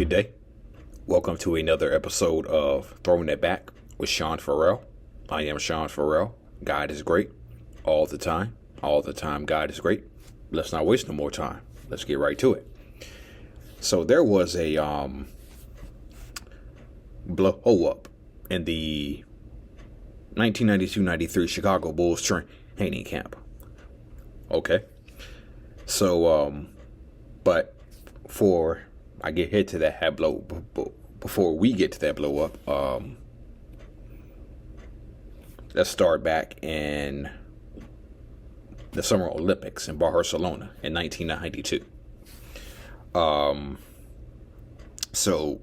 Good day. Welcome to another episode of Throwing It Back with Sean Farrell. I am Sean Farrell. God is great all the time. All the time, God is great. Let's not waste no more time. Let's get right to it. So there was a blow up in the 1992-93 Chicago Bulls training camp. Okay. So, but before I get hit to that before we get to that blow up, let's start back in the Summer Olympics in Barcelona in 1992. So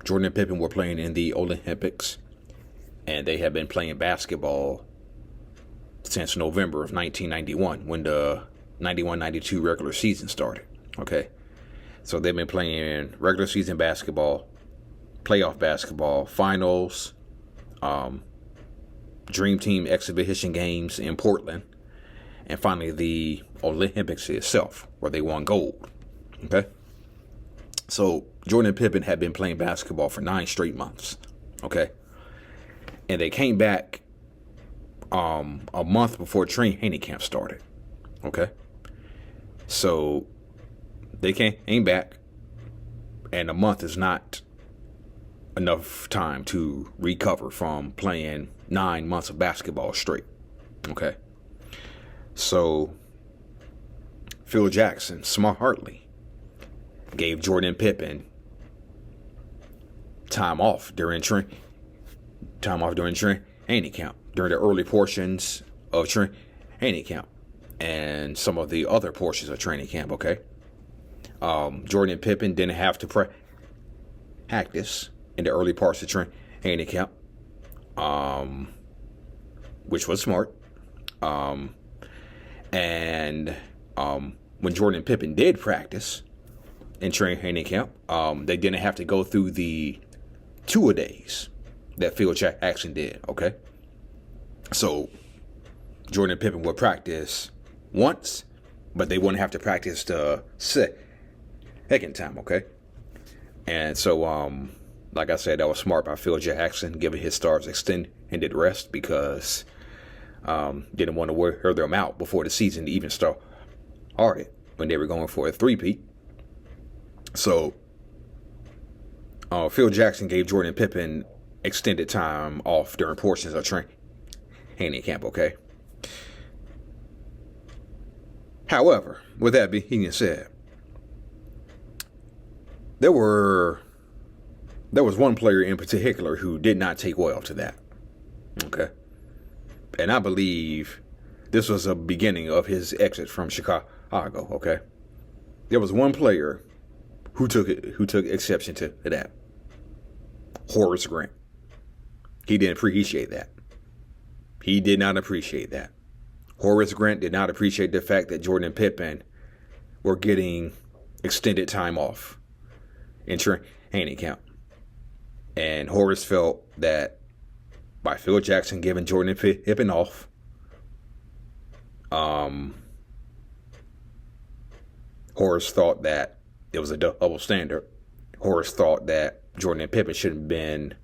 Jordan and Pippen were playing in the Olympics, and they have been playing basketball since November of 1991 when the 91-92 regular season started. Okay. So they've been playing regular season basketball, playoff basketball, finals, Dream Team exhibition games in Portland, and finally the Olympics itself, where they won gold. Okay. So Jordan and Pippen had been playing basketball for 9 straight months. Okay. And they came back a month before training camp started. Okay. So they came back, and a month is not enough time to recover from playing 9 months of basketball straight. Okay. So Phil Jackson smartly gave Jordan Pippen time off during training camp, during the early portions of training camp and some of the other portions of training camp. Okay. Jordan and Pippen didn't have to practice in the early parts of training camp, which was smart. And when Jordan and Pippen did practice in training camp, they didn't have to go through the two-a-days that Phil Jackson did. Okay, so Jordan and Pippen would practice once, but they wouldn't have to practice the second time. Okay, and so like I said, that was smart by Phil Jackson, giving his stars extended rest because didn't want to wear them out before the season even started when they were going for a three-peat. So Phil Jackson gave Jordan and Pippen extended time off during portions of training camp. Okay. However, with that being said, there was one player in particular who did not take well to that. Okay. And I believe this was a beginning of his exit from Chicago. Okay. There was one player who took exception to that. Horace Grant. He didn't appreciate that. He did not appreciate that. Horace Grant did not appreciate the fact that Jordan and Pippen were getting extended time off in training camp. And Horace felt that by Phil Jackson giving Jordan and Pippen off, Horace thought that it was a double standard. Horace thought that Jordan and Pippen should have been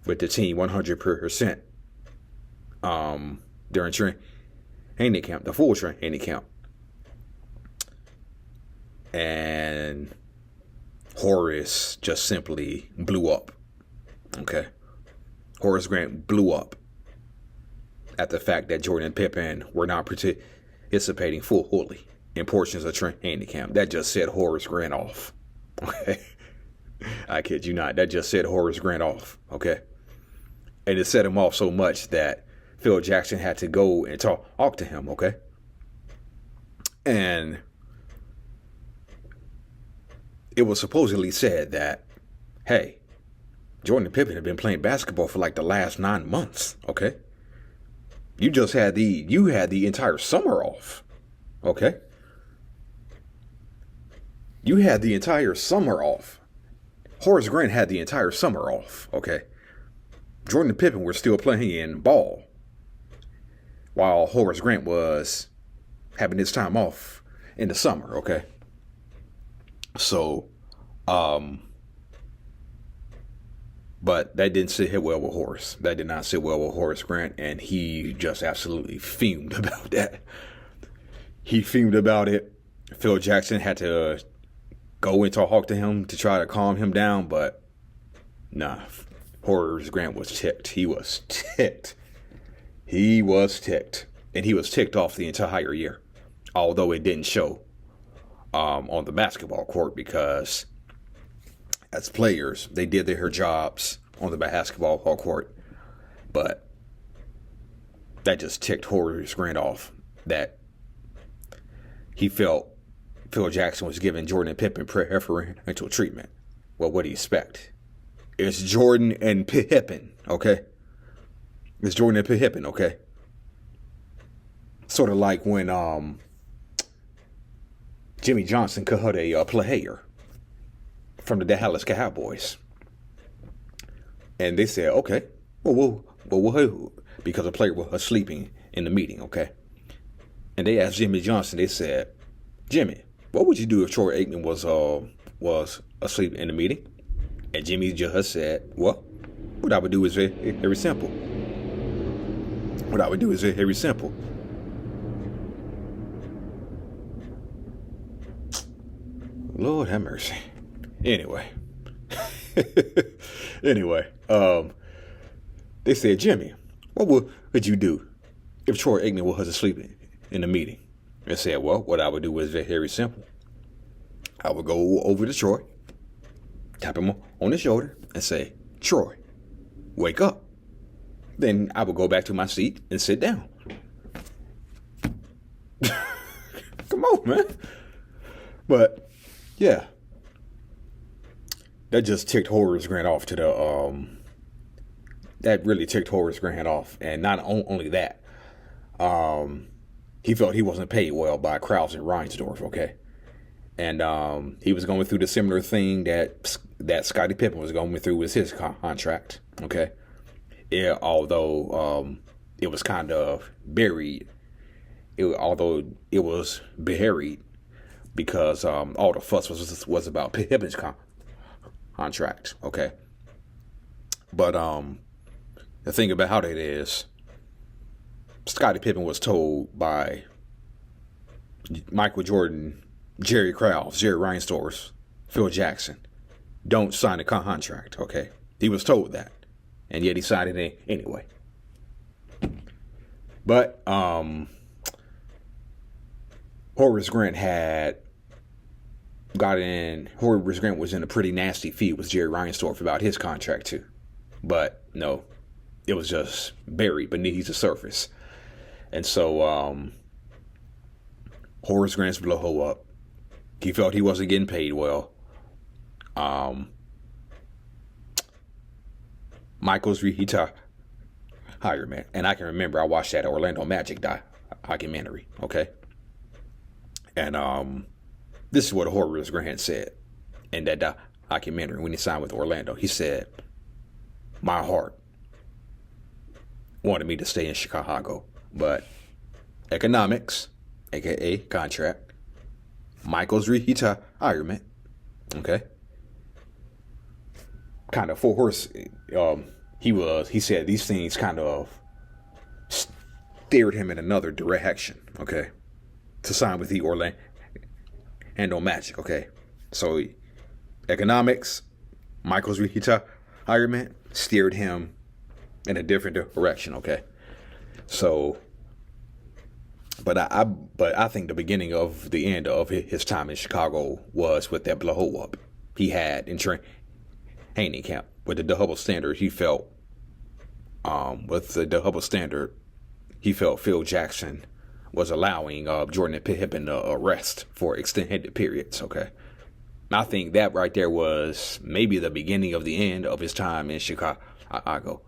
with the team 100% during training camp, the full training camp. And Horace just simply blew up. Okay. Horace Grant blew up at the fact that Jordan and Pippen were not participating fully in portions of training camp. That just set Horace Grant off. Okay. I kid you not. That just set Horace Grant off. Okay. And it set him off so much that Phil Jackson had to go and talk to him. Okay. And it was supposedly said that, hey, Jordan and Pippen have been playing basketball for like the last 9 months. Okay. You had the entire summer off. Okay. You had the entire summer off. Horace Grant had the entire summer off. Okay. Jordan and Pippen were still playing ball while Horace Grant was having his time off in the summer. Okay. So, But that didn't sit well with Horace. That did not sit well with Horace Grant, and he just absolutely fumed about that. He fumed about it. Phil Jackson had to go and talk to him to try to calm him down, but nah, Horace Grant was ticked. He was ticked. He was ticked. And he was ticked off the entire year, although it didn't show on the basketball court, because as players, they did their jobs on the basketball court, but that just ticked Horace Grant off, that he felt Phil Jackson was giving Jordan and Pippen preferential treatment. Well, what do you expect? It's Jordan and Pippen, okay? It's Jordan and Pippen, okay? Sort of like when Jimmy Johnson cut a player from the Dallas Cowboys. And they said, okay, well, because the player was sleeping in the meeting, okay? And they asked Jimmy Johnson, they said, Jimmy, what would you do if Troy Aikman was asleep in the meeting? And Jimmy just said, well, what I would do is very simple. What I would do is very simple. Lord have mercy. Anyway. They said, Jimmy, what would you do if Troy Aikman was asleep in the meeting? And said, well, what I would do is very simple. I would go over to Troy, tap him on the shoulder, and say, Troy, wake up. Then I would go back to my seat and sit down. Come on, man. But yeah, that just ticked Horace Grant off to the that really ticked Horace Grant off. And not only that, he felt he wasn't paid well by Krause and Reinsdorf, okay? And he was going through the similar thing that Scottie Pippen was going through with his contract, okay? Yeah, although it was kind of buried, although it was buried because all the fuss was about Pippen's contract, okay? But the thing about it is, Scottie Pippen was told by Michael Jordan, Jerry Krause, Jerry Reinsdorf, Phil Jackson, don't sign a contract, okay? He was told that, and yet he signed it anyway. But Horace Grant Horace Grant was in a pretty nasty feud with Jerry Reinsdorf about his contract too. But no, it was just buried beneath the surface. And so Horace Grant's blow up. He felt he wasn't getting paid well. Michael's retirement. And I can remember I watched that Orlando Magic documentary, okay? And this is what Horace Grant said in that documentary when he signed with Orlando. He said, my heart wanted me to stay in Chicago, but economics, aka contract, Michael's retirement, okay, kind of for Horace, he said these things kind of steered him in another direction, okay, to sign with the Orlando Magic, okay. So economics, Michael's retirement steered him in a different direction, okay. So, but I think the beginning of the end of his time in Chicago was with that blow up he had in training camp with the double standard. He felt Phil Jackson was allowing Jordan and Pippen to rest for extended periods, okay. I think that right there was maybe the beginning of the end of his time in Chicago,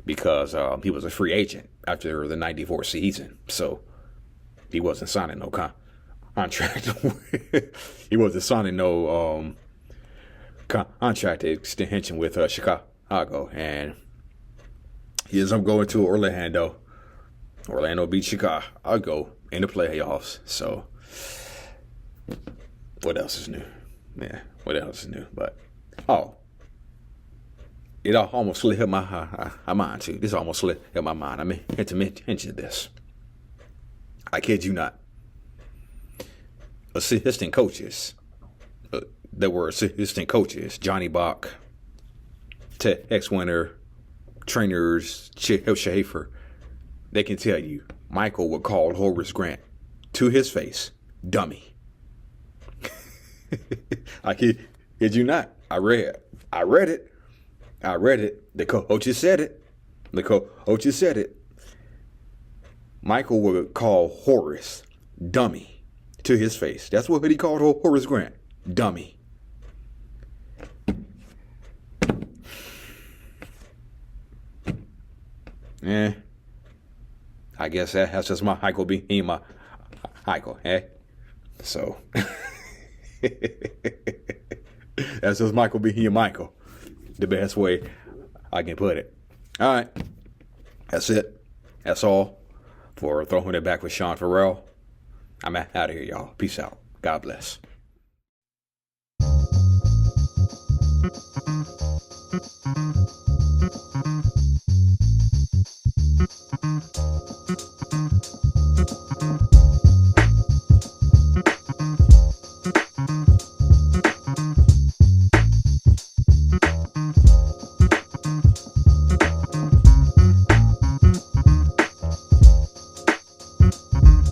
because he was a free agent after the '94 season, so he wasn't signing no contract. He wasn't signing no contract extension with Chicago, and he ends up going to Orlando. Orlando beat Chicago in the playoffs. So what else is new? Yeah, what else is new? But it almost slipped my mind too. This almost slipped my mind. I mean, to mention this. I kid you not. Assistant coaches. There were assistant coaches. Johnny Bach, Tex Winter, trainers, Schaefer. They can tell you, Michael would call Horace Grant to his face, dummy. I kid you not. I read it. The coaches said it. Michael would call Horace dummy to his face. That's what he called Horace Grant, dummy. I guess that's just my Michael being my Michael, So that's just Michael being Michael. The best way I can put it. All right. That's it. That's all for Throwing It Back with Sean Farrell. I'm out of here, y'all. Peace out. God bless.